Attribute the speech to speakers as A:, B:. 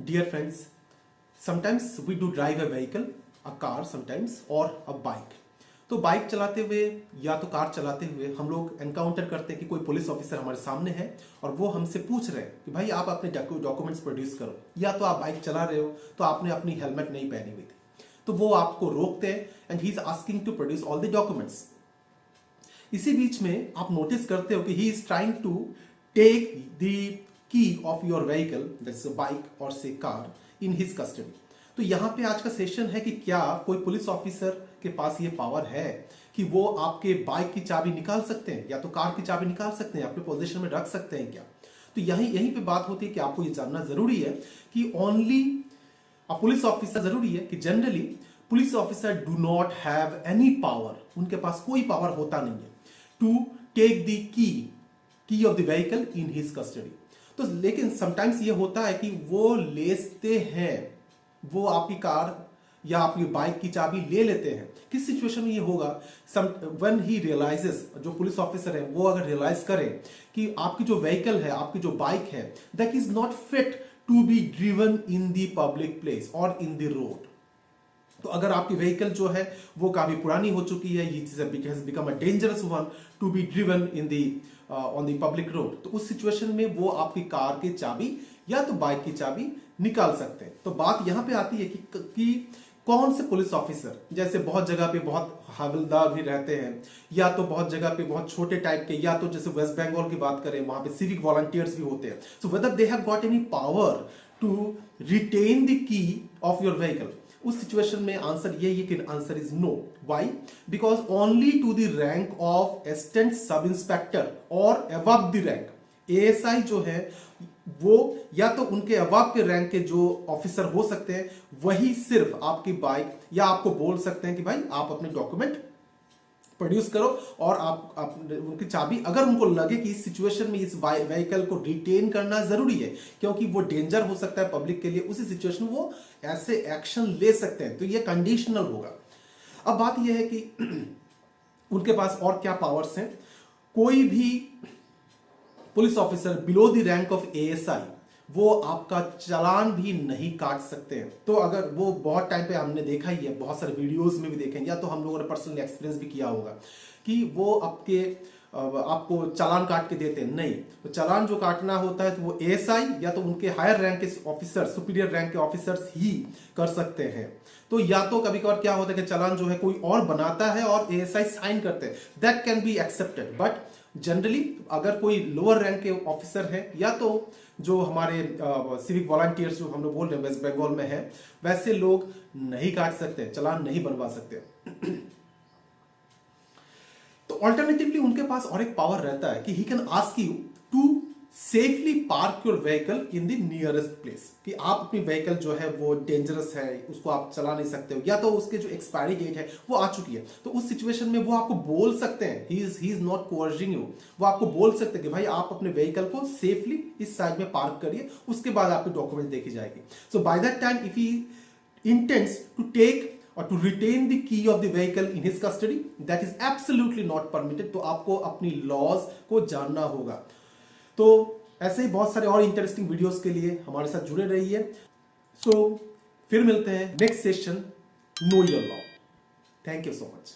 A: Dear friends, sometimes we do drive a vehicle, a car sometimes or a bike. तो bike चलाते हुए या तो कार चलाते हुए हम लोग एनकाउंटर करते हैं कि कोई पुलिस ऑफिसर हमारे सामने है और वो हमसे पूछ रहे हैं कि भाई आप अपने डॉक्यूमेंट्स प्रोड्यूस करो, या तो आप बाइक चला रहे हो तो आपने अपनी हेलमेट नहीं पहनी हुई थी, तो वो आपको रोकते हैं and he is asking to produce all the documents. इसी बीच में आप नोटिस करते हो कि he is trying to take the key of your vehicle, that's a bike और से कार, इन हिज कस्टडी। तो यहां पे आज का सेशन है कि क्या कोई पुलिस ऑफिसर के पास ये पावर है कि वो आपके बाइक की चाबी निकाल सकते हैं या तो कार की चाबी निकाल सकते हैं, आपके पोजीशन में रख सकते हैं क्या। तो यहीं पे बात होती है कि आपको ये जानना जरूरी है कि ओनली अ पुलिस ऑफिसर, जरूरी है कि generally police officer do not have any power, उनके पास कोई पावर होता नहीं है to take the key of the vehicle in his custody. तो लेकिन समटाइम्स ये होता है कि वो लेते हैं, वो आपकी कार या आपकी बाइक की चाबी ले लेते हैं। किस सिचुएशन में ये होगा? व्हेन ही रियलाइजेस, जो पुलिस ऑफिसर है वो अगर रियलाइज करे कि आपकी जो व्हीकल है, आपकी जो बाइक है, that is not fit to be driven in the public place और इन द रोड। तो अगर आपकी व्हीकल जो है वो काफी पुरानी हो चुकी है, ये has become a dangerous one two be driven in the on the public road, तो उस सिचुएशन में वो आपकी कार की चाबी या तो बाइक की चाबी निकाल सकते हैं। तो बात यहां पे आती है कि कौन से पुलिस ऑफिसर, जैसे बहुत जगह पे बहुत हवलदार भी रहते हैं, या तो बहुत जगह पे बहुत छोटे टाइप के, या तो जैसे वेस्ट बंगाल की बात करें वहां पे सिविक वॉलंटियर्स भी होते हैं। So whether they have got any power to retain the key of your vehicle, उस सिचुएशन में आंसर ये है कि answer is no. Why? Because only to the rank of assistant sub inspector और above the rank, ASI जो है वो या तो उनके अबव के रैंक के जो ऑफिसर हो सकते हैं, वही सिर्फ आपकी बाइक या आपको बोल सकते हैं कि भाई आप अपने डॉक्यूमेंट प्रोड्यूस करो और आप उनकी चाबी, अगर उनको लगे कि इस सिचुएशन में इस व्हीकल को रिटेन करना जरूरी है क्योंकि वो डेंजर हो सकता है पब्लिक के लिए, उसी सिचुएशन में वो ऐसे एक्शन ले सकते हैं। तो ये कंडीशनल होगा। अब बात यह है कि उनके पास और क्या पावर्स हैं। कोई भी police officer below the rank of ASI वो आपका चालान भी नहीं काट सकते हैं। तो अगर वो बहुत टाइम पे हमने देखा ही है, बहुत सारे वीडियोस में भी देखेंगे, या तो हम लोगों ने पर्सनल एक्सपीरियंस भी किया होगा कि वो आपको चालान काट के देते हैं। नहीं, तो चालान जो काटना होता है तो वो एएसआई या तो उनके हायर रैंक के ऑफिसर, सुपीरियर रैंक के ऑफिसर्स ही कर सकते हैं। तो या तो कभी कभार क्या होता है कि चालान जो है कोई और बनाता है और एएसआई साइन करते हैं, that can be accepted. But generally अगर कोई लोअर रैंक के ऑफिसर है या तो जो हमारे सिविक वॉलंटियर्स जो हम लोग बोल रहे हैं वेस्ट बंगाल में है, वैसे लोग नहीं काट सकते, चालान नहीं बनवा सकते। तो ऑल्टरनेटिवली उनके पास और एक पावर रहता है कि he can ask you to safely park your vehicle in the nearest place, कि आप अपनी व्हीकल जो है वो डेंजरस है, उसको आप चला नहीं सकते हो, या तो उसके जो एक्सपायरी डेट है वो आ चुकी है। तो उस सिचुएशन में वो आपको बोल सकते हैं, ही इज नॉट कोअर्जिंग यू, वो आपको बोल सकते हैं कि भाई आप अपने व्हीकल को सेफली इस साइड में पार्क करिए, उसके बाद आपके डॉक्यूमेंट देखी जाएगी। So by that time if he intends to take or to retain the key of the vehicle in his custody, that is absolutely not permitted। तो आपको अपनी लॉज को जानना होगा। तो ऐसे ही बहुत सारे और इंटरेस्टिंग वीडियोस के लिए हमारे साथ जुड़े रहिए। सो फिर मिलते हैं next session, know your law. Thank you so much.